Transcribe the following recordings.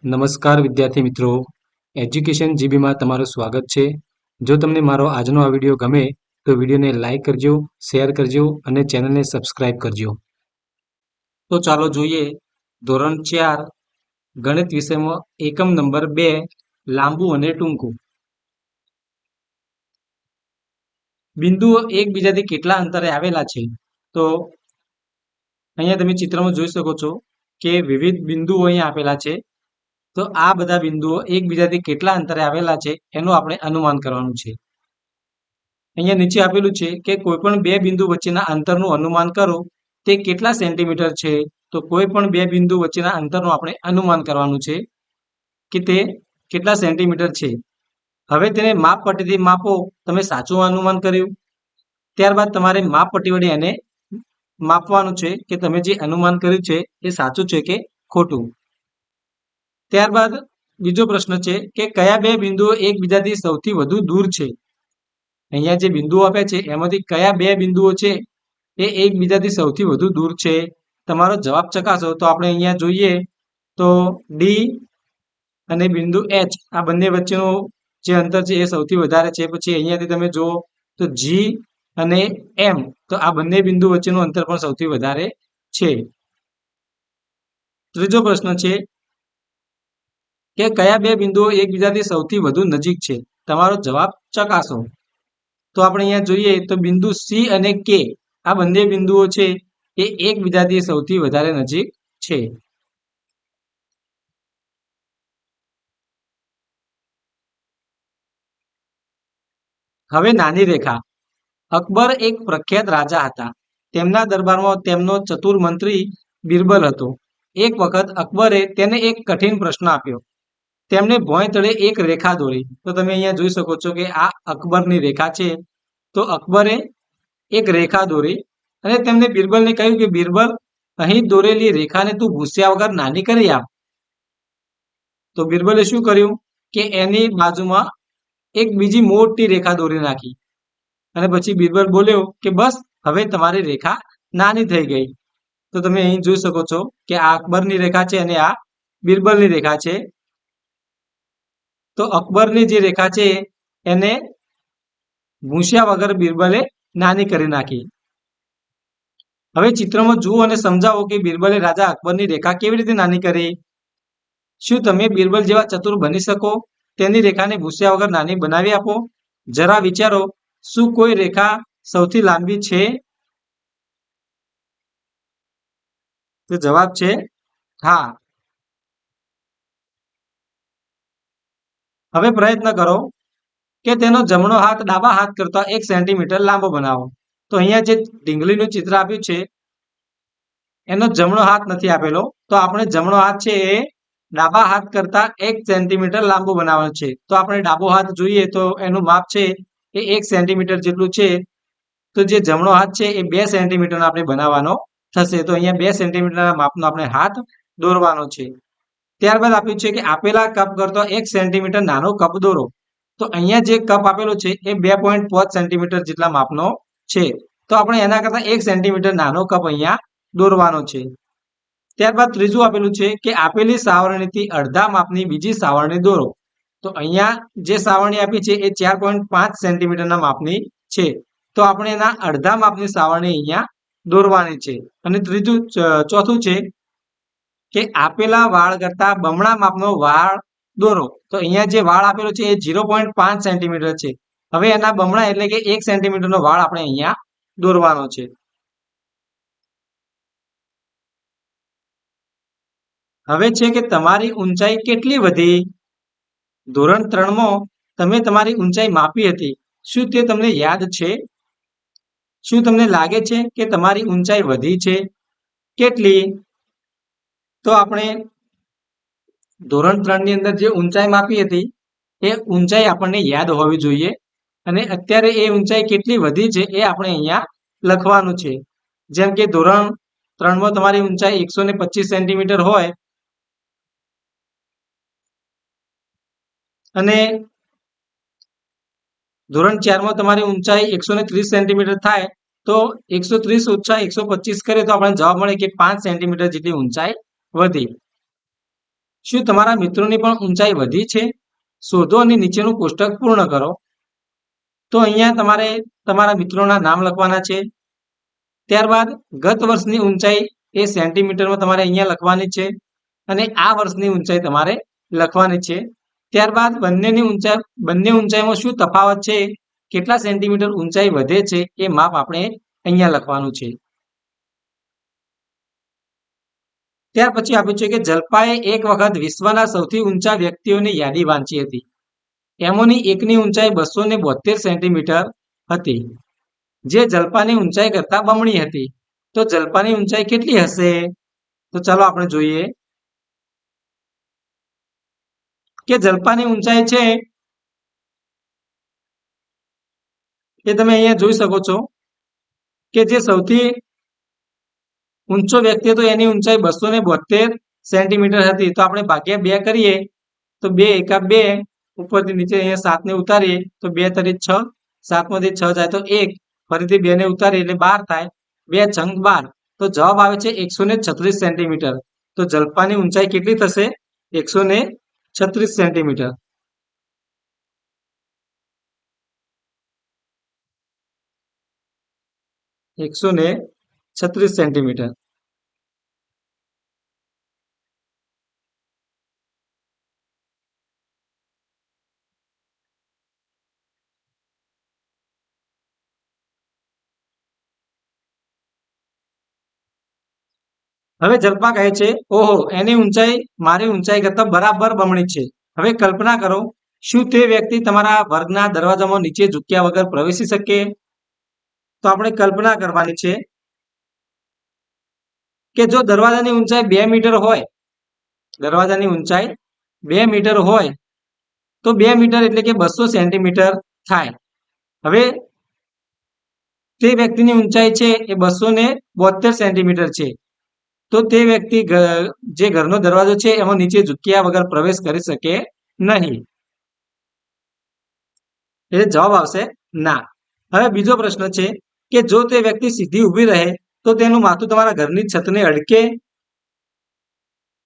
નમસ્કાર વિદ્યાર્થી મિત્રો, એજ્યુકેશન જીબીમાં તમારું સ્વાગત છે. જો તમને મારો આજનો આ વિડીયો ગમે તો વિડીયોને લાઇક કરજો, શેર કરજો અને ચેનલને સબસ્ક્રાઇબ કરજો. તો ચાલો જોઈએ ધોરણ 4 ગણિત વિષયમાં એકમ નંબર 2 લાંબુ અને ટૂંકું. બિંદુઓ એકબીજાથી કેટલા અંતરે આવેલા છે? તો અહીંયા તમે ચિત્રમાં જોઈ શકો છો કે વિવિધ બિંદુઓ અહીંયા આપેલા છે. તો આ બધા બિંદુઓ એકબીજાથી કેટલા અંતરે આવેલા છે એનું આપણે અનુમાન કરવાનું છે. અહીંયા નીચે આપેલું છે કે કોઈ પણ બે બિંદુ વચ્ચેના અંતરનું અનુમાન કરો તે કેટલા સેન્ટીમીટર છે. તો કોઈ પણ બે બિંદુ વચ્ચેના અંતરનું આપણે અનુમાન કરવાનું છે કે તે કેટલા સેન્ટીમીટર છે. હવે તેને માપપટ્ટીથી માપો. તમે સાચું અનુમાન કર્યું, ત્યારબાદ તમારે માપપટ્ટી વડે એને માપવાનું છે કે તમે જે અનુમાન કર્યું છે એ સાચું છે કે ખોટું. ત્યારબાદ બીજો પ્રશ્ન છે કે કયા બે બિંદુઓ એકબીજાથી સૌથી વધુ દૂર છે? અહીંયા જે બિંદુઓ આપ્યા છે એમાંથી કયા બે બિંદુઓ છે એ એકબીજાથી સૌથી વધુ દૂર છે? તમારો જવાબ ચકાસો. તો આપણે અહીંયા જોઈએ તો ડી અને બિંદુ એચ આ બંને વચ્ચેનું જે અંતર છે એ સૌથી વધારે છે. પછી અહીંયાથી તમે જુઓ તો જી અને એમ, તો આ બંને બિંદુ વચ્ચેનું અંતર પણ સૌથી વધારે છે. ત્રીજો પ્રશ્ન છે કે કયા બે બિંદુઓ એકબીજાથી સૌથી વધુ નજીક છે? તમારો જવાબ ચકાસો. તો આપણે અહીંયા જોઈએ તો બિંદુ સી અને કે આ બંને બિંદુઓ છે એ એકબીજાથી સૌથી વધારે નજીક છે. હવે નાની રેખા. અકબર એક પ્રખ્યાત રાજા હતા. તેમના દરબારમાં તેમનો ચતુર મંત્રી બિરબલ હતો. એક વખત અકબરે તેને એક કઠિન પ્રશ્ન આપ્યો. તેમને ભોંય તળે એક રેખા દોરી. તો તમે અહીંયા જોઈ શકો છો કે આ અકબરની રેખા છે. તો અકબરે એક રેખા દોરી અને તેમને બિરબલને કહ્યું કે બિરબલ, અહીં દોરેલી રેખાને તું ભૂસ્યા વગર નાની કરી આપ. તો બિરબલે શું કર્યું કે એની બાજુમાં એક બીજી મોટી રેખા દોરી નાખી અને પછી બિરબલ બોલ્યો કે બસ હવે તમારી રેખા નાની થઈ ગઈ. તો તમે અહીં જોઈ શકો છો કે આ અકબરની રેખા છે અને આ બિરબલની રેખા છે. તો અકબરની જે રેખા છે એને ભૂસ્યા વગર બિરબલે નાની કરી નાખી. હવે ચિત્રમાં જુઓ અને સમજાવો કે બિરબલે રાજા અકબરની રેખા કેવી રીતે નાની કરી. શું તમે બિરબલ જેવા ચતુર બની શકો? તેની રેખાને ભૂસ્યા વગર નાની બનાવી આપો. જરા વિચારો, શું કોઈ રેખા સૌથી લાંબી છે? તો જવાબ છે હા. હવે પ્રયત્ન કરો કે તેનો જમણો હાથ ડાબા હાથ કરતા 1 સેન્ટીમીટર લાંબો બનાવો. તો અહીંયા જે ઢીંગલીનું ચિત્ર આપ્યું છે એનો જમણો હાથ નથી આપેલો. તો આપણે જમણો હાથ છે એ ડાબા હાથ કરતા 1 સેન્ટીમીટર લાંબો બનાવવાનો છે. તો આપણે ડાબો હાથ જોઈએ તો એનું માપ છે એ 1 સેન્ટીમીટર જેટલું છે. તો જે જમણો હાથ છે એ 2 સેન્ટીમીટરનો આપણે બનાવવાનો થશે. તો અહીંયા 2 સેન્ટીમીટરના માપનો આપણે હાથ દોરવાનો છે. ત્યારબાદ આપ્યું છે કે આપેલા કપ કરતો 1 સેન્ટીમીટર નાનો કપ દોરો. તો અહીંયા જે કપ આપેલો છે એ 2.5 સેન્ટીમીટર જેટલા માપનો છે. તો આપણે એના કરતા 1 સેન્ટીમીટર નાનો કપ અહીંયા દોરવાનો છે. ત્યારબાદ ત્રીજું આપેલું છે કે આપેલી સાવરણીથી અડધા માપની બીજી સાવરણી દોરો. તો અહીંયા જે સાવરણી આપી છે એ 4.5 સેન્ટીમીટરના માપની છે. તો આપણે એના અડધા માપની સાવરણી અહીંયા દોરવાની છે. અને ચોથું છે કે આપેલા વાળ કરતા બમણા માપનો વાળ દોરો. તો અહીંયા જે વાળ આપેલો છે એ 0.5 સેન્ટીમીટર છે. હવે એના બમણા એટલે કે 1 સેન્ટીમીટરનો વાળ આપણે અહીંયા દોરવાનો છે. હવે છે કે તમારી ઊંચાઈ કેટલી વધી? ધોરણ 3માં તમે તમારી ઊંચાઈ માપી હતી. શું તે તમને યાદ છે? શું તમને લાગે છે કે તમારી ઊંચાઈ વધી છે? કેટલી? તો આપણે ધોરણ 3 ની અંદર જે ઊંચાઈ માપી હતી એ ઊંચાઈ આપણને યાદ હોવી જોઈએ. અને અત્યારે એ ઊંચાઈ કેટલી વધી છે એ આપણે અહીંયા લખવાનું છે. જેમ કે ધોરણ 3માં તમારી ઊંચાઈ 125 સેન્ટીમીટર હોય અને ધોરણ 4માં તમારી ઊંચાઈ 130 સેન્ટીમીટર થાય. તો 130 ઓછા 125 કરીએ તો આપણને જવાબ મળે કે 5 સેન્ટીમીટર જેટલી ઊંચાઈ વધી. શું તમારા મિત્રોની પણ ઊંચાઈ વધી છે? શોધો અને નીચેનું કોષ્ટક પૂર્ણ કરો. તો અહીંયા તમારે તમારા મિત્રોના નામ લખવાના છે. ત્યારબાદ ગત વર્ષની ઊંચાઈ એ સેન્ટીમીટરમાં તમારે અહીંયા લખવાની છે અને આ વર્ષની ઊંચાઈ તમારે લખવાની છે. ત્યારબાદ બંને ઊંચાઈમાં શું તફાવત છે, કેટલા સેન્ટીમીટર ઊંચાઈ વધે છે એ માપ આપણે અહીંયા લખવાનું છે. ત્યાર પછી આપ્યું છે કે જલ્પાએ એક વખત વિશ્વના સૌથી ઊંચા વ્યક્તિઓની યાદી વાંચી હતી. એમોની એકની ઊંચાઈ 272 સેન્ટીમીટર હતી, જે જલ્પાની ઊંચાઈ કરતા બમણી હતી. તો જલ્પાની ઊંચાઈ કેટલી હશે? તો ચાલો આપણે જોઈએ કે જલ્પાની ઊંચાઈ છે એ તમે અહીંયા જોઈ શકો છો કે જે સૌથી ઊંચો વ્યક્તિ હતો એની ઊંચાઈ 272 સેન્ટીમીટર હતી. તો આપણે ભાગ્યા 2 કરીએ તો 2 એકા 2, ઉપરથી નીચે અહીંયા 7 ને ઉતારીએ તો 2 તરી 6, 7 માંથી 6 જાય તો 1, ફરીથી 2 ને ઉતારીએ એટલે 12 થાય, 2 છંગ 12. તો જવાબ આવે છે 136 સેન્ટીમીટર. તો જલ્પાની ઊંચાઈ કેટલી થશે? 136 સેન્ટીમીટર. એકસો ને 36 સેન્ટીમીટર. હવે જલ્પા કહે છે, ઓહો, એની ઊંચાઈ મારી ઊંચાઈ કરતા બરાબર બમણી છે. હવે કલ્પના કરો, શું તે વ્યક્તિ તમારા વર્ગના દરવાજામાં નીચે ઝૂક્યા વગર પ્રવેશી શકે? તો આપણે કલ્પના કરવાની છે કે જો દરવાજાની ઊંચાઈ 2 મીટર હોય, દરવાજાની ઊંચાઈ 2 મીટર હોય તો 2 મીટર એટલે કે 200 સેન્ટીમીટર થાય. હવે તે વ્યક્તિની ઊંચાઈ છે એ 272 સેન્ટીમીટર છે. તો તે વ્યક્તિ જે ઘરનો દરવાજો છે એમાં નીચે ઝૂક્યા વગર પ્રવેશ કરી શકે નહીં. એટલે જવાબ આવશે ના. હવે બીજો પ્રશ્ન છે કે જો તે વ્યક્તિ સીધી ઊભી રહે તો તેનું માથું તમારા ઘરની છતને અડકે?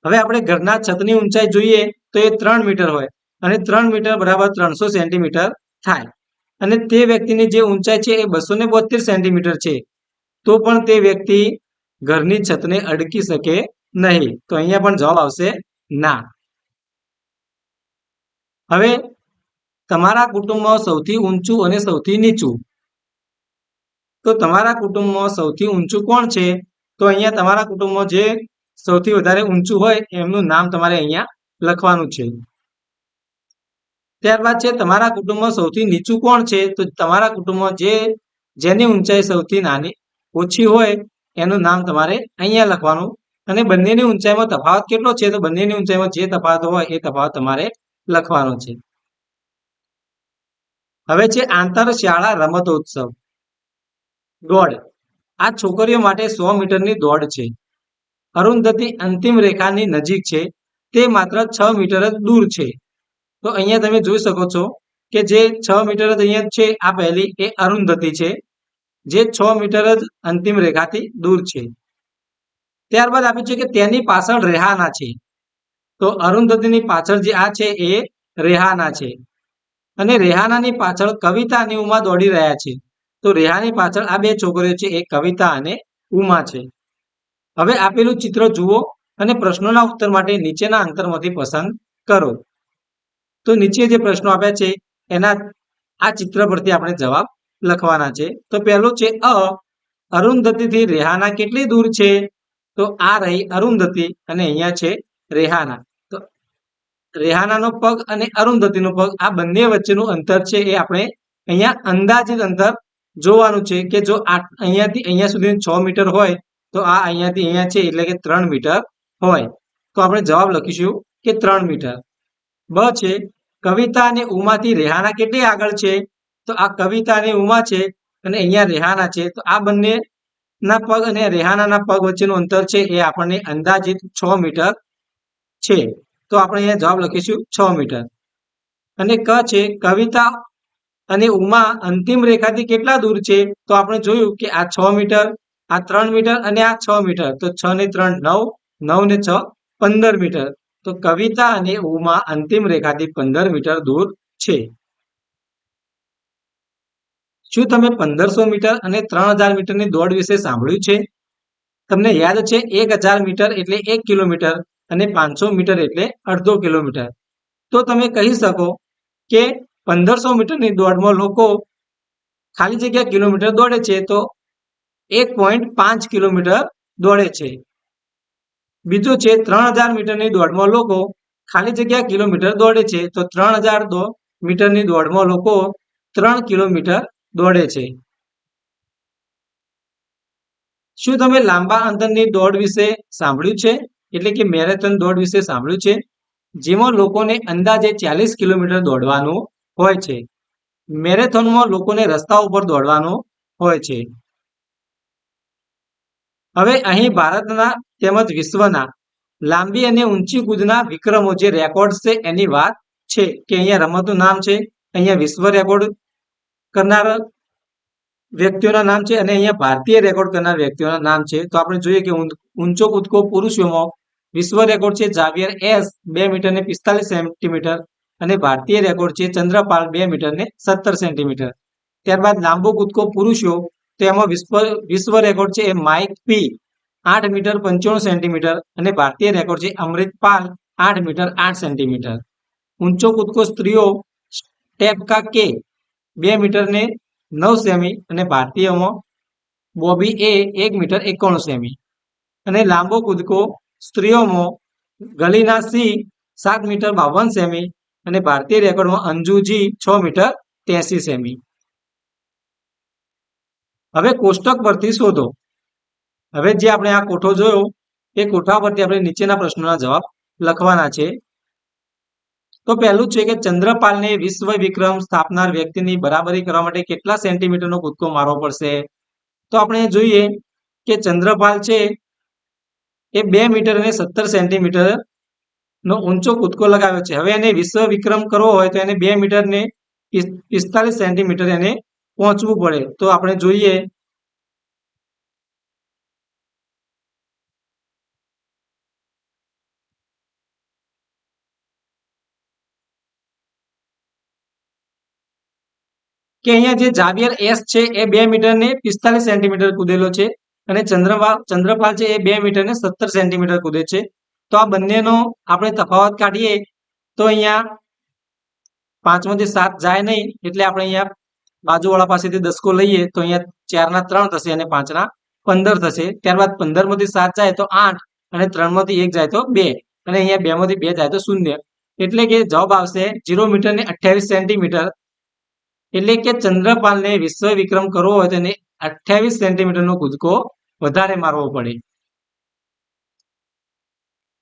હવે આપણે ઘરના છતની ઊંચાઈ જોઈએ તો એ 3 મીટર હોય અને 3 મીટર બરાબર 300 સેન્ટીમીટર થાય અને તે વ્યક્તિની જે ઊંચાઈ છે એ 272 સેન્ટીમીટર છે. તો પણ તે વ્યક્તિ ઘરની છતને અડકી શકે નહીં. તો અહીંયા પણ જવાબ આવશે ના. હવે તમારા કુટુંબમાં સૌથી ઊંચું અને સૌથી નીચું, તો તમારા કુટુંબમાં સૌથી ઊંચું કોણ છે? તો અહીંયા તમારા કુટુંબમાં જે સૌથી વધારે ઊંચું હોય એમનું નામ તમારે અહીંયા લખવાનું છે. ત્યારબાદ છે તમારા કુટુંબમાં સૌથી નીચું કોણ છે? તો તમારા કુટુંબમાં જેની ઊંચાઈ સૌથી નાની ઓછી હોય એનું નામ તમારે અહીંયા લખવાનું અને બંનેની ઊંચાઈમાં તફાવત કેટલો છે? તો બંનેની ઊંચાઈમાં જે તફાવત હોય એ તફાવત તમારે લખવાનો છે. હવે છે આંતર શાળા રમતોત્સવ. દોડ. આ છોકરીઓ માટે 100 મીટરની દોડ છે. અરુંધતી અંતિમ રેખાની નજીક છે, તે માત્ર 6 મીટર જ દૂર છે. તો અહીંયા તમે જોઈ શકો છો કે જે 6 મીટર જ અહીંયા છે, આ પહેલી એ અરુંધતી છે, જે 6 મીટર જ અંતિમ રેખાથી દૂર છે. ત્યારબાદ આપ્યું છે કે તેની પાછળ રેહાના છે. તો અરુંધતીની પાછળ જે આ છે એ રેહાના છે અને રેહાનાની પાછળ કવિતા અને ઉમા દોડી રહ્યા છે. તો રેહાની પાછળ આ બે છોકરીઓ છે એ કવિતા અને ઉમા છે. હવે આપેલું ચિત્ર જુઓ અને પ્રશ્નોના ઉત્તર માટે નીચેના અંતરમાંથી પસંદ કરો. તો નીચે જે પ્રશ્નો આપ્યા છે એના આ ચિત્ર પરથી આપણે જવાબ લખવાના છે. તો પહેલું છે અરુંધતીથી રેહાના કેટલી દૂર છે? તો આ રહી અરુંધતી અને અહીંયા છે રેહાના. તો રેહાનાનો પગ અને અરુંધતીનો પગ આ બંને વચ્ચેનું અંતર છે એ આપણે અહીંયા અંદાજિત અંતર જોવાનું છે કે જો અહીંયાથી અહીંયા સુધી 6 મીટર હોય તો આ અહીંયાથી અહીંયા છે એટલે કે 3 મીટર હોય. તો આપણે જવાબ લખીશું કે 3 મીટર. બ છે કવિતા અને ઉમાથી રેહાના કેટલી આગળ છે? તો આ કવિતા અને ઉમા છે અને અહીંયા રેહાના છે. તો આ બંને ના પગ અને રેહાનાના પગ વચ્ચેનું અંતર છે એ આપણને અંદાજિત 6 મીટર છે. તો આપણે અહીંયા જવાબ લખીશું 6 મીટર. અને ક છે કવિતા અને ઉમા અંતિમ રેખાથી કેટલા દૂર છે? તો આપણે જોયું કે આ 6 મીટર, આ 3 મીટર અને આ 6 મીટર. તો 6 ને 3 9, 9 ને 6 15 મીટર. તો કવિતા અને ઉમા અંતિમ રેખાથી 15 મીટર દૂર છે. શું તમે 1500 મીટર અને 3000 મીટરની દોડ વિશે સાંભળ્યું છે? તમને યાદ છે 1000 મીટર એટલે 1 કિલોમીટર અને 500 મીટર એટલે અડધો કિલોમીટર. તો તમે કહી શકો કે 1500 મીટરની દોડમાં લોકો ખાલી જગ્યા કિલોમીટર દોડે છે તો 1.5 કિલોમીટર દોડે છે. બીજું છે 3000 મીટરની દોડમાં લોકો ખાલી જગ્યા કિલોમીટર દોડે છે તો 3000 મીટરની દોડમાં લોકો 3 કિલોમીટર દોડે છે. શું તમે લાંબા અંતરની દોડ વિશે સાંભળ્યું છે? એટલે કે મેરેથોન દોડ વિશે સાંભળ્યું છે? જેમાં લોકોને અંદાજે 40 કિલોમીટર દોડવાનું હોય છે. મેરેથોનમાં લોકોને રસ્તા ઉપર દોડવાનું હોય છે. હવે અહીં ભારતના તેમજ વિશ્વના લાંબી અને ઊંચી કૂદના વિક્રમો જે રેકોર્ડ છે એની વાત છે કે અહીંયા રમતનું નામ છે, અહીંયા વિશ્વ રેકોર્ડ કરનાર વ્યક્તિઓના નામ છે અને અહીંયા ભારતીય રેકોર્ડ કરનાર વ્યક્તિઓના નામ છે. તો આપણે જોઈએ કે ઊંચો કૂદકો પુરુષોમાં વિશ્વ રેકોર્ડ છે જાવિયર એસ 2 મીટર ને 45 સેન્ટીમીટર અને ભારતીય રેકોર્ડ છે ચંદ્રપાલ 2 મીટર ને 17 સેન્ટીમીટર. ત્યારબાદ લાંબો કૂદકો પુરુષો તો એમાં વિશ્વ રેકોર્ડ છે એ માઇક પી 8 મીટર 95 સેન્ટીમીટર અને ભારતીય રેકોર્ડ છે અમૃતપાલ 8 મીટર 8 સેન્ટીમીટર. ઊંચો કૂદકો સ્ત્રીઓ સ્ટેપકા કે 2 મીટર ને 9 સેમી અને ભારતીયમાં બોબી એ 1 મીટર 91 સેમી. અને લાંબો કૂદકો સ્ત્રીઓમાં ગલીના સી 7 મીટર 52 સેમી અને ભારતીય રેકોર્ડમાં અંજુજી 6 મીટર 83 સેમી. હવે કોષ્ટક પરથી શોધો. હવે જે આપણે આ કોઠો જોયો એ કોઠા પરથી આપણે નીચેના પ્રશ્નોના જવાબ લખવાના છે. તો પહેલું છે કે ચંદ્રપાલને વિશ્વ વિક્રમ સ્થાપનાર વ્યક્તિની બરાબરી કરવા માટે કેટલા સેન્ટીમીટરનો કૂદકો મારવો પડશે? તો આપણે જોઈએ કે ચંદ્રપાલ છે એ 2 મીટર અને 17 સેન્ટીમીટર નો ઊંચો કૂદકો લગાવ્યો છે. હવે એને વિશ્વ વિક્રમ કરવો હોય તો એને 2 મીટર ને 45 સેન્ટીમીટર એને પહોંચવું પડે. તો આપણે જોઈએ કે અહીંયા જે જાવિયર એસ છે એ 2 મીટર ને 45 સેન્ટીમીટર કૂદેલો છે અને ચંદ્રપાલ છે એ 2 મીટર ને 17 સેન્ટીમીટર કૂદે છે. તો આ બંનેનો આપણે તફાવત કાઢીએ તો અહીંયા 5 માંથી 7 જાય નહીં એટલે આપણે અહીંયા બાજુવાળા પાસેથી દસકો લઈએ તો અહીંયા 4 ના 3 થશે અને 5 ના 15 થશે. ત્યારબાદ 15 માંથી 7 જાય તો 8 અને 3 માંથી 1 જાય તો 2 અને અહીંયા 2 માંથી 2 જાય તો 0. એટલે કે જવાબ આવશે 0 મીટર ને 28 સેન્ટીમીટર. એટલે કે ચંદ્રપાલને વિશ્વ વિક્રમ કરવો હોય તો એને 28 સેન્ટીમીટરનો કૂદકો વધારે મારવો પડે.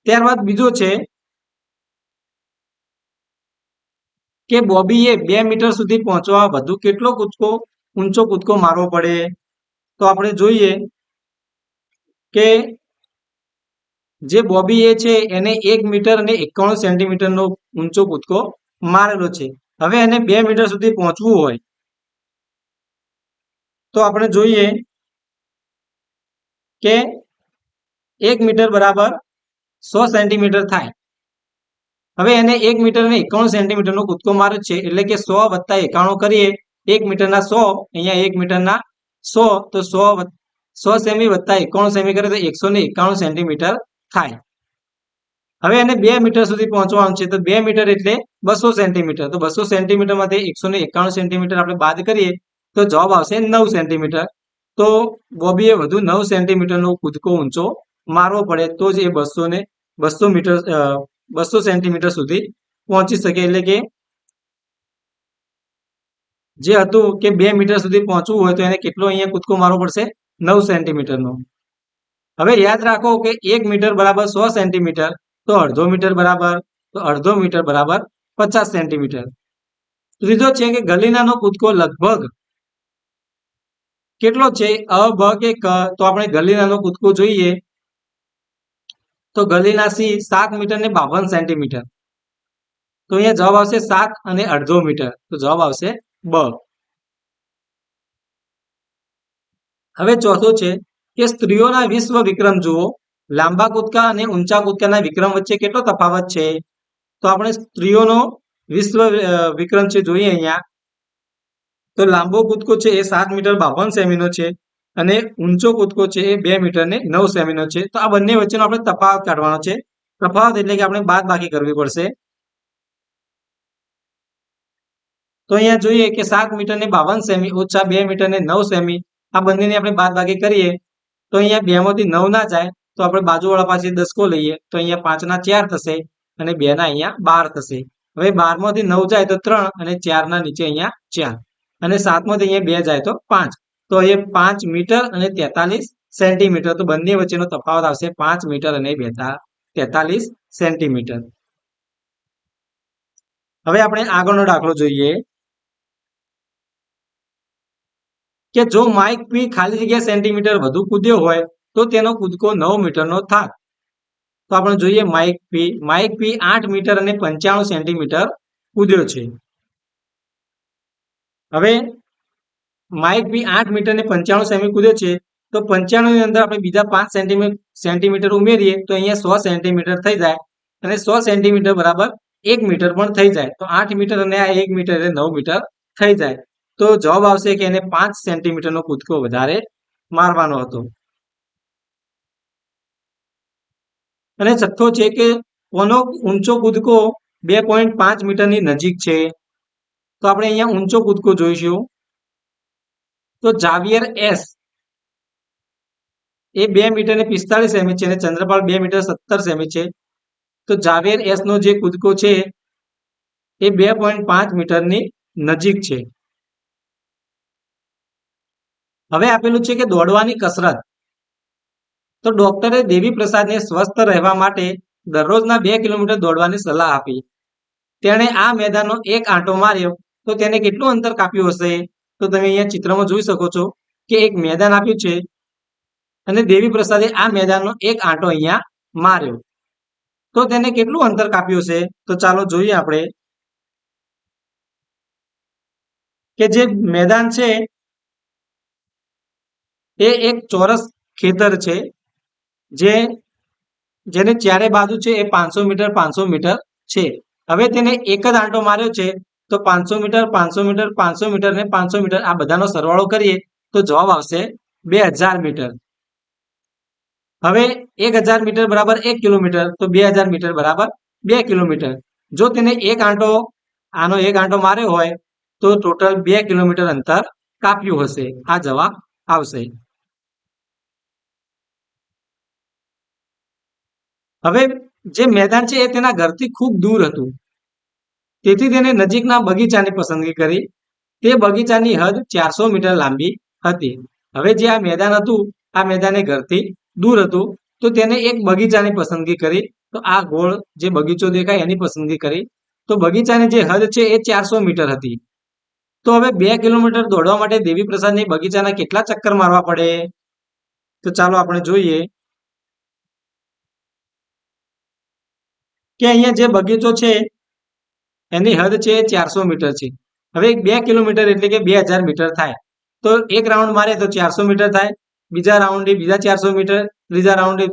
ત્યારબાદ બીજો છે કે બોબીએ 2 મીટર સુધી પહોંચવા વધુ કેટલો ઊંચો કૂદકો મારવો પડે? તો આપણે જોઈએ કે જે બોબી એ છે એને 1 મીટર અને 91 સેન્ટીમીટરનો ઊંચો કૂદકો મારેલો છે. હવે એને 2 મીટર સુધી પહોંચવું હોય તો આપણે જોઈએ કે 1 મીટર બરાબર 100 સેન્ટીમીટર થાય. હવે એને 1 મીટર અને 91 સેન્ટીમીટરનો કૂદકો માર્યો છે એટલે કે 100 વત્તા 91 કરીએ 1 મીટરના 100 અહીંયા 1 મીટરના 100 તો 100 સેમી વત્તા 91 સેમી કરે તો 191 સેન્ટીમીટર થાય. હવે એને 2 મીટર સુધી પહોંચવાનું છે તો 2 મીટર એટલે 200 સેન્ટીમીટર. તો 200 સેન્ટીમીટરમાંથી 191 સેન્ટીમીટર આપણે બાદ કરીએ તો જવાબ આવશે 9 સેન્ટીમીટર. તો બોબીએ વધુ 9 સેન્ટીમીટરનો કૂદકો ઊંચો મારવો પડે તો જ એ 200 સેન્ટીમીટર સુધી પહોંચી શકે. એટલે કે જે હતું કે 2 મીટર સુધી પહોંચવું હોય તો એને કેટલો અહીંયા કૂદકો મારવો પડશે? 9 સેન્ટીમીટરનો. હવે યાદ રાખો કે 1 મીટર બરાબર 100 સેન્ટીમીટર તો અડધો મીટર બરાબર 50 સેન્ટીમીટર. ત્રીજો છે કે ગલીનાનો કૂદકો લગભગ કેટલો છે? અ, બ કે ક? તો આપણે ગલીનાનો કૂદકો જોઈએ તો ગલીના સી 7 મીટર ને 52 સેન્ટીમીટર. તો અહીંયા જવાબ આવશે 7 અને અડધો મીટર. તો જવાબ આવશે બ. હવે ચોથો છે કે સ્ત્રીઓના વિશ્વ વિક્રમ જુઓ લાંબા કૂદકા અને ઊંચા કૂદકાના વિક્રમ વચ્ચે કેટલો તફાવત છે? તો આપણે સ્ત્રીઓનો વિશ્વ વિક્રમ છે જોઈએ અહીંયા. તો લાંબો કૂદકો છે એ 7 મીટર 52 સેમીનો છે અને ઊંચો કૂદકો છે એ 2 મીટર ને 9 સેમીનો છે. તો આ બંને વચ્ચેનો આપણે તફાવત કાઢવાનો છે. તફાવત એટલે કે આપણે બાદબાકી કરવી પડશે. તો અહીંયા જોઈએ કે 7 મીટર ને 52 સેમી ઓછા 2 મીટર ને 9 સેમી આ બંનેની આપણે બાદબાકી કરીએ તો અહીંયા 2 માંથી 9 ના જાય તો આપણે બાજુવાળા પાસે દસકો લઈએ તો અહીંયા 5 ના 4 થશે અને 2 ના અહીંયા 12 થશે. હવે 12 માંથી 9 જાય તો 3 અને 4 ના નીચે અહીંયા 4 અને 7 માંથી અહીંયા 2 જાય તો 5. તો અહીંયા 5 મીટર અને 43 સેન્ટીમીટર. તો બંને વચ્ચેનો તફાવત આવશે 5 મીટર અને 43 સેન્ટીમીટર. હવે આપણે આગળનો દાખલો જોઈએ કે જો માઇક પી ખાલી જગ્યા સેન્ટીમીટર વધુ કૂદ્યો હોય તો તેનો કૂદકો 9 મીટરનો થાય. તો આપણે જોઈએ માઇક પી 8 મીટર અને 95 સેન્ટીમીટર કૂદ્યો છે. હવે માઇક પી 8 મીટર ને 95 સેમી કૂદ્યો છે તો 95 ની અંદર આપણે બીજા 5 સેન્ટીમીટર ઉમેરીએ તો અહીંયા 100 સેન્ટીમીટર થઈ જાય અને 100 સેન્ટીમીટર બરાબર 1 મીટર પણ થઈ જાય. તો 8 મીટર અને આ 1 મીટર એટલે 9 મીટર થઈ જાય. તો જવાબ આવશે કે એને 5 સેન્ટીમીટરનો કૂદકો વધારે મારવાનો હતો. અને છઠ્ઠો છે કે કોનો ઊંચો કૂદકો 2.5 મીટરની નજીક છે? તો આપણે અહીંયા ઊંચો કૂદકો જોઈશું. તો જાવિયર એસ એ 2 મીટર ને 45 સેમી છે અને ચંદ્રપાલ 2 મીટર 17 સેમી છે. તો જાવિયર એસ નો જે કૂદકો છે એ 2.5 મીટરની નજીક છે. હવે આપેલું છે કે દોડવાની કસરત. તો ડોક્ટરે દેવી પ્રસાદને સ્વસ્થ રહેવા માટે દરરોજના 2 કિલોમીટર દોડવાની સલાહ આપી. તેણે આ મેદાનનો એક આંટો માર્યો તો તેને કેટલું અંતર કાપ્યું હશે? તો તમે અહીંયા ચિત્રમાં જોઈ શકો છો કે એક મેદાન આપ્યું છે અને દેવી પ્રસાદે આ મેદાનનો એક આંટો અહીંયા માર્યો તો તેને કેટલું અંતર કાપ્યું હશે? તો ચાલો જોઈએ આપણે કે જે મેદાન છે એ એક ચોરસ ખેતર છે જેને ચારે બાજુ છે એ 500 મીટર 500 મીટર છે. હવે તેને એક જ આંટો માર્યો છે તો 500 મીટર 500 મીટર 500 મીટર ને 500 મીટર આ બધાનો સરવાળો કરીએ તો જવાબ આવશે 2000 મીટર. હવે 1000 મીટર બરાબર 1 કિલોમીટર તો 2000 મીટર બરાબર 2 કિલોમીટર. જો તેને આનો એક આંટો માર્યો હોય તો ટોટલ 2 કિલોમીટર અંતર કાપ્યું હશે. આ જવાબ આવશે. હવે જે મેદાન છે એ તેના ઘરથી ખૂબ દૂર હતું તેથી તેને નજીકના બગીચાની પસંદગી કરી. તે બગીચાની હદ 400 મીટર લાંબી હતી. હવે જે આ મેદાન હતું આ મેદાન ઘરથી દૂર હતું તો તેને એક બગીચાની પસંદગી કરી. તો આ ગોળ જે બગીચો દેખાય એની પસંદગી કરી. તો બગીચાની જે હદ છે એ 400 મીટર હતી. તો હવે 2 કિલોમીટર દોડવા માટે દેવી પ્રસાદની બગીચાના કેટલા ચક્કર મારવા પડે? તો ચાલો આપણે જોઈએ કે અહીંયા જે બગીચો છે એની હદ છે 400 મીટર છે. હવે 2 કિલોમીટર એટલે કે 2000 મીટર થાય. તો એક રાઉન્ડ મારે તો 400 મીટર થાય, બીજા રાઉન્ડે બીજા 400 મીટર, ત્રીજા રાઉન્ડે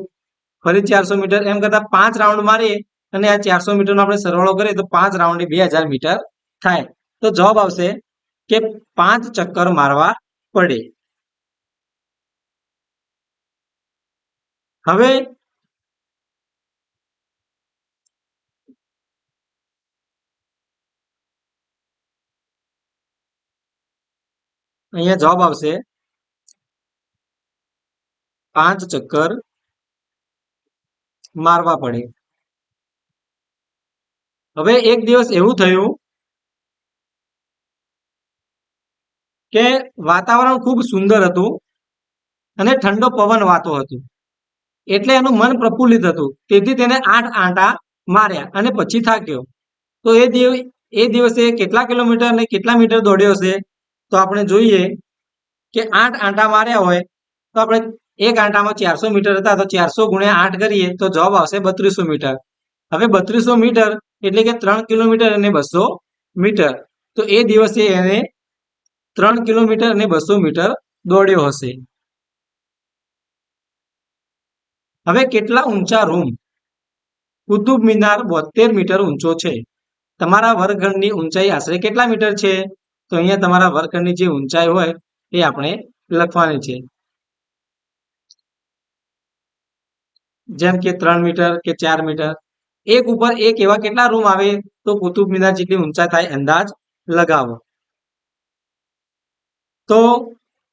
ફરી 400 મીટર, એમ કરતા 5 રાઉન્ડ મારીએ અને આ 400 મીટરનો આપણે સરવાળો કરીએ તો 5 રાઉન્ડે 2000 મીટર થાય. તો જવાબ આવશે કે 5 ચક્કર મારવા પડે. હવે અહીંયા જવાબ આવશે 5 ચક્કર મારવા પડે. હવે એક દિવસ એવું થયું કે વાતાવરણ ખૂબ સુંદર હતું અને ઠંડો પવન વાતો હતો એટલે એનું મન પ્રફુલ્લિત હતું. તેથી તેને 8 આંટા માર્યા અને પછી થાક્યો. તો એ દિવસે કેટલા કિલોમીટર અને કેટલા મીટર દોડ્યો હશે? તો આપણે જોઈએ કે 8 આંટા માર્યા હોય તો આપણે એક આંટામાં 400 મીટર હતા તો 400 ગુણ્યા 8 કરીએ તો જવાબ આવશે 3200 મીટર. હવે 3200 મીટર એટલે કે 3 કિલોમીટર અને 200 મીટર. તો એ દિવસે એને 3 કિલોમીટર અને 200 મીટર દોડ્યો હશે. હવે કેટલા ઊંચા રૂમ? કુતુબ મિનાર 72 મીટર ઊંચો છે. તમારા વર્ગખંડની ઊંચાઈ આશરે કેટલા મીટર છે? તો અહીંયા તમારા વર્ગખંડની જે ઊંચાઈ હોય એ આપણે લખવાની છે. જેમ કે 3 મીટર કે 4 મીટર. એક ઉપર એક એવા કેટલા રૂમ આવે તો કુતુબ મિનાર જેટલી ઊંચાઈ થાય અંદાજ લગાવો. તો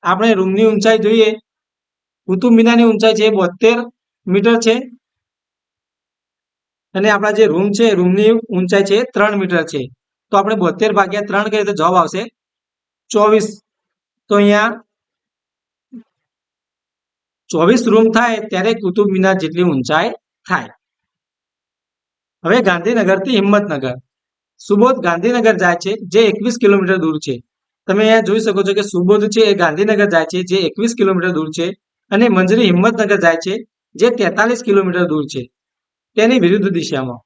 આપણે રૂમની ઊંચાઈ જોઈએ. કુતુબ મિનારની ઊંચાઈ છે 72 મીટર છે અને આપણા જે રૂમ છે રૂમની ઊંચાઈ છે 3 મીટર છે. તો આપણે 72 ભાગ્યા 3 કરીએ તો જવાબ આવશે 24. તો અહીંયા 24 રૂમ થાય ત્યારે કુતુબ મિનાર જેટલી ઊંચાઈ થાય. હવે ગાંધીનગરથી હિંમતનગર. સુબોધ ગાંધીનગર જાય છે જે 21 કિલોમીટર દૂર છે. તમે અહીંયા જોઈ શકો છો કે સુબોધ છે એ ગાંધીનગર જાય છે જે 21 કિલોમીટર દૂર છે અને મંજરી હિંમતનગર જાય છે જે 43 કિલોમીટર દૂર છે તેની વિરુદ્ધ દિશામાં.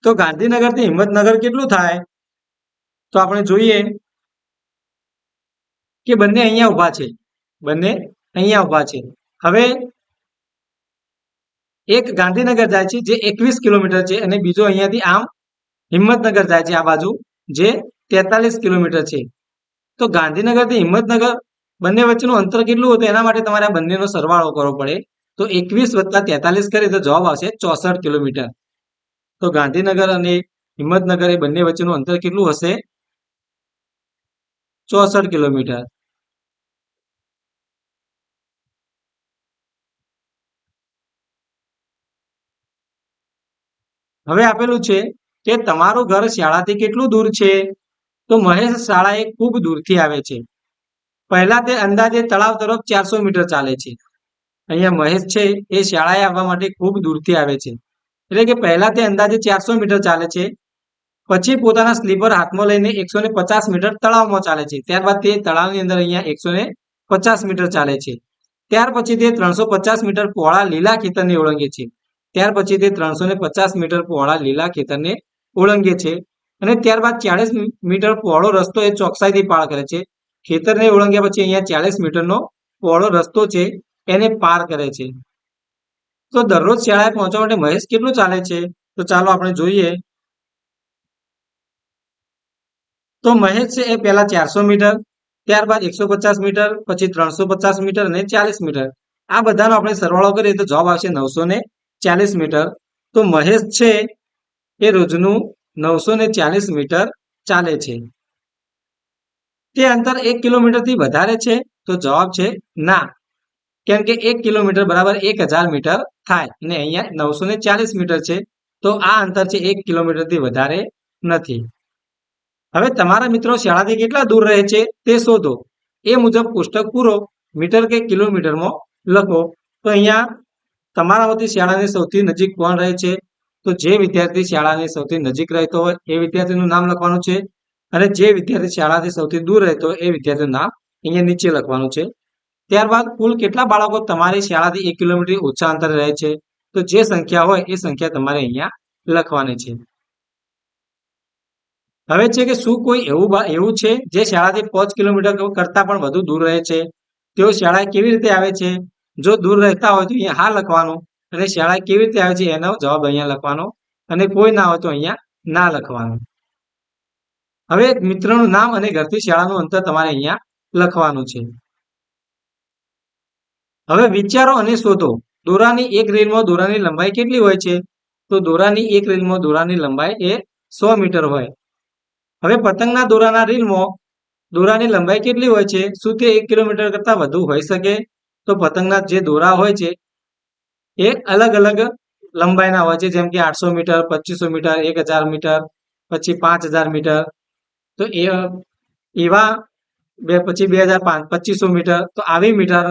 તો ગાંધીનગરથી હિંમતનગર કેટલું થાય? તો આપણે જોઈએ કે બંને અહીંયા ઊભા છે. બંને અહીંયા ઊભા છે. હવે એક ગાંધીનગર જાય છે જે 21 કિલોમીટર છે અને બીજો અહીંયાથી આમ હિંમતનગર જાય છે આ બાજુ જે 43 કિલોમીટર છે. તો ગાંધીનગરથી હિંમતનગર બંને વચ્ચેનું અંતર કેટલું હતું એના માટે તમારે આ બંનેનો સરવાળો કરવો પડે. તો 21 + 43 કરીએ તો જવાબ આવશે 64 કિલોમીટર. તો ગાંધીનગર અને હિંમતનગર એ બંને વચ્ચેનું અંતર કેટલું હશે? 64 કિલોમીટર. હવે આપેલું છે કે તમારું ઘર શાળાથી કેટલું દૂર છે? તો મહેશ શાળાએ ખૂબ દૂરથી આવે છે. પહેલા તે અંદાજે તળાવ તરફ 400 મીટર ચાલે છે. અહીંયા મહેશ છે એ શાળાએ આવવા માટે ખૂબ દૂરથી આવે છે. એટલે કે પહેલા તે અંદાજે 400 મીટર ચાલે છે. પછી પોતાના સ્લીપર હાથમાં લઈને 150 મીટર તળાવમાં ચાલે છે. ત્યારબાદ તે તળાવની અંદર અહીંયા 150 મીટર ચાલે છે. ત્યાર પછી તે 350 મીટર પહોળા લીલા ખેતરને ઓળંગે છે. ત્યાર પછી તે 350 મીટર પહોળા લીલા ખેતરને ઓળંગે છે અને ત્યારબાદ 40 મીટર પહોળો રસ્તો એ ચોકસાઈથી પાર કરે છે. ખેતરને ઓળંગ્યા પછી અહીંયા 40 મીટરનો પહોળો રસ્તો છે એને પાર કરે છે. તો દરરોજ શાળાએ પહોંચવા માટે મહેશ કેટલું ચાલે છે? તો ચાલો આપણે જોઈએ. તો મહેશ છે એ પહેલા 400 મીટર, ત્યારબાદ 150 મીટર, પછી 350 મીટર અને 40 મીટર. આ બધાનો આપણે સરવાળો કરીએ તો જવાબ આવશે 940 મીટર. તો મહેશ છે એ રોજનું 940 મીટર ચાલે છે. તે અંતર 1 કિલોમીટરથી વધારે છે? તો જવાબ છે ના. કેમ કે 1 કિલોમીટર બરાબર 1000 મીટર થાય અને અહીંયા 940 મીટર છે. તો આ અંતર છે 1 કિલોમીટરથી વધારે નથી. હવે તમારા મિત્રો શાળાથી કેટલા દૂર રહે છે તે શોધો. એ મુજબ કોષ્ટક પૂરો મીટર કે કિલોમીટરમાં લખો. તો અહીંયા તમારામાંથી શાળાની સૌથી નજીક કોણ રહે છે? તો જે વિદ્યાર્થી શાળાની સૌથી નજીક રહેતો હોય એ વિદ્યાર્થીનું નામ લખવાનું છે અને જે વિદ્યાર્થી શાળાથી સૌથી દૂર રહેતો હોય એ વિદ્યાર્થીનું નામ અહીંયા નીચે લખવાનું છે. ત્યારબાદ કુલ કેટલા બાળકો તમારી શાળાથી 1 કિલોમીટર ઓછા અંતરે રહે છે? તો જે સંખ્યા હોય એ સંખ્યા તમારે અહીંયા લખવાની છે. હવે છે કે શું કોઈ એવું છે જે શાળાથી 5 કિલોમીટર કરતાં પણ વધુ દૂર રહે છે? તેઓ શાળાએ કેવી રીતે આવે છે? જો દૂર રહેતા હોય તો અહીંયા હા લખવાનું અને શાળાએ કેવી રીતે આવે છે એનો જવાબ અહીંયા લખવાનો અને કોઈ ના હોય તો અહીંયા ના લખવાનું. હવે મિત્રનું નામ અને ઘરથી શાળાનું અંતર તમારે અહીંયા લખવાનું છે. હવે વિચારો અને શોધો. દોરાની એક રીલમાં દોરાની લંબાઈ કેટલી હોય છે? તો દોરાની એક રીલમાં દોરાની લંબાઈ એ 100 મીટર હોય. હવે પતંગના દોરાના રીલમાં દોરાની લંબાઈ કેટલી હોય છે? શું તે 1 કિલોમીટર કરતાં વધુ હોઈ શકે? તો પતંગના જે દોરા હોય છે એ અલગ અલગ લંબાઈના હોય છે. જેમ કે 800 મીટર, 2500 મીટર, 1000 મીટર, પછી 5000 મીટર. તો એવા પછી 2500 મીટર. તો આવી મીટર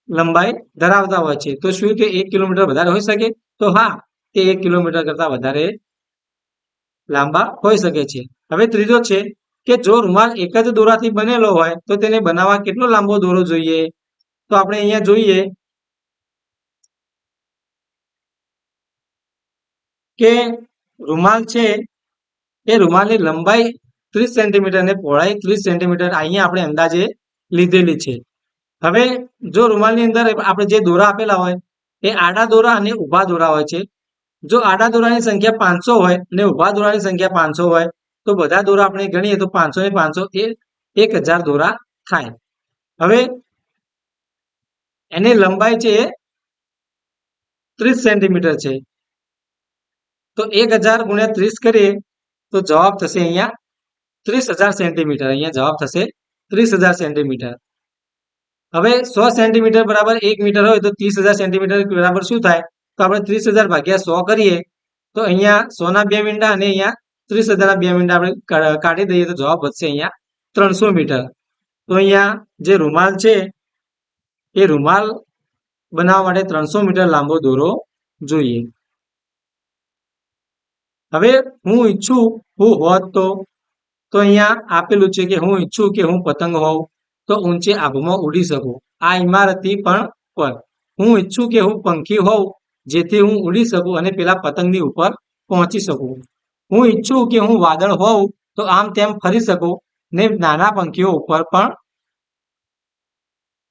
લંબાઈ ધરાવતા હોય છે. તો શું તે 1 કિલોમીટર વધારે હોઈ શકે? તો હા, તે 1 કિલોમીટર કરતાં વધારે લાંબા હોઈ શકે છે. હવે ત્રીજો છે કે જો રૂમાલ એક જ દોરાથી બનેલો હોય તો તેને બનાવવા કેટલો લાંબો દોરો જોઈએ? તો આપણે અહીંયા જોઈએ કે રૂમાલ છે એ રૂમાલની લંબાઈ 30 સેન્ટીમીટર અને પહોળાઈ 30 સેન્ટીમીટર અહીંયા આપણે અંદાજે લીધેલી છે. હવે જો રૂમાલની અંદર આપણે જે દોરા આપેલા હોય એ આડા દોરા અને ઊભા દોરા હોય છે. જો આડા દોરાની સંખ્યા 500 હોય અને ઊભા દોરાની સંખ્યા 500 હોય તો બધા દોરા આપણે ગણીએ તો 500 ને 500 એ 1000 દોરા થાય. હવે એની લંબાઈ છે 30 સેન્ટીમીટર છે. તો 1000 ગુણ્યા 30 કરીએ તો જવાબ થશે અહીંયા 30,000 સેન્ટીમીટર. અહીંયા જવાબ થશે 30,000 સેન્ટીમીટર. હવે 100 સેન્ટીમીટર બરાબર 1 મીટર હોય તો 30,000 સેન્ટીમીટર બરાબર શું થાય? તો આપણે 30,000 ભાગ્યા 100 કરીએ તો અહીંયા 100 ના 2 મીંડા અને અહીંયા 30,000 ના 2 મીંડા આપણે કાઢી દઈએ તો જવાબ વધશે અહીંયા 300 મીટર. તો અહીંયા જે રૂમાલ છે એ રૂમાલ બનાવવા માટે 300 મીટર લાંબો દોરો જોઈએ. હવે હું ઈચ્છું હું હોત તો અહીંયા આપેલું છે કે હું ઈચ્છું કે હું પતંગ હોઉં તો ઊંચે આભમાં ઉડી શકું આ ઇમારતથી પણ પર. હું ઈચ્છું કે હું પંખી હોઉં જેથી હું ઉડી શકું અને પેલા પતંગની ઉપર પહોંચી શકું. હું ઈચ્છું કે હું વાદળ હોઉં તો આમ તેમ ફરી શકું ને નાના પંખીઓ ઉપર પણ.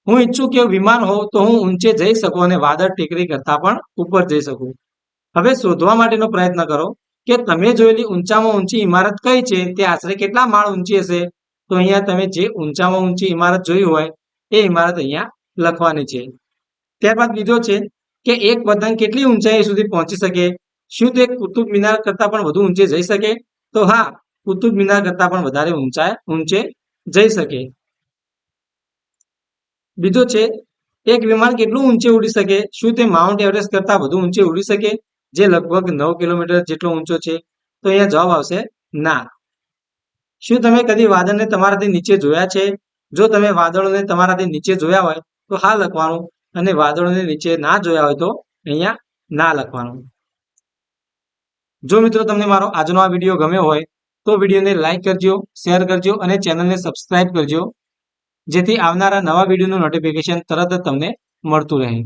હું ઈચ્છું કે વિમાન હોઉં તો હું ઊંચે જઈ શકું અને વાદળ ટેકરી કરતા પણ ઉપર જઈ શકું. હવે શોધવા માટેનો પ્રયત્ન કરો કે તમે જોયેલી ઊંચામાં ઊંચી ઇમારત કઈ છે, તે આશરે કેટલા માળ ઊંચી હશે. તો અહીંયા તમે જે ઊંચામાં ઊંચી ઇમારત જોઈ હોય એ ઇમારત અહીંયા લખવાની છે. ત્યારબાદ બીજો છે કે એક પતંગ કેટલી ઊંચાઈ સુધી પહોંચી શકે? શું તે કુતુબ મિનાર કરતાં પણ વધુ ઊંચે જઈ શકે? તો હા, કુતુબ મિનાર કરતાં પણ વધારે ઊંચે જઈ શકે. બીજો છે એક વિમાન કેટલું ઊંચે ઉડી શકે? શું તે માઉન્ટ એવરેસ્ટ કરતાં વધુ ઊંચે ઉડી શકે, જે લગભગ 9 કિલોમીટર જેટલો ઊંચો છે? તો અહીંયા જવાબ આવશે ના. શું તમે કદી વાદળને તમારાથી નીચે જોયા છે? જો તમે વાદળોને તમારાથી નીચે જોયા હોય તો હા લખવાનું અને વાદળોને નીચે ના જોયા હોય તો અહીંયા ના લખવાનું. જો મિત્રો તમને મારો આજનો આ વિડીયો ગમ્યો હોય તો વિડીયોને લાઈક કરજો, શેર કરજો અને ચેનલને સબસ્ક્રાઇબ કરજો, જેથી આવનારા નવા વિડીયોનું નોટિફિકેશન તરત જ તમને મળતું રહે.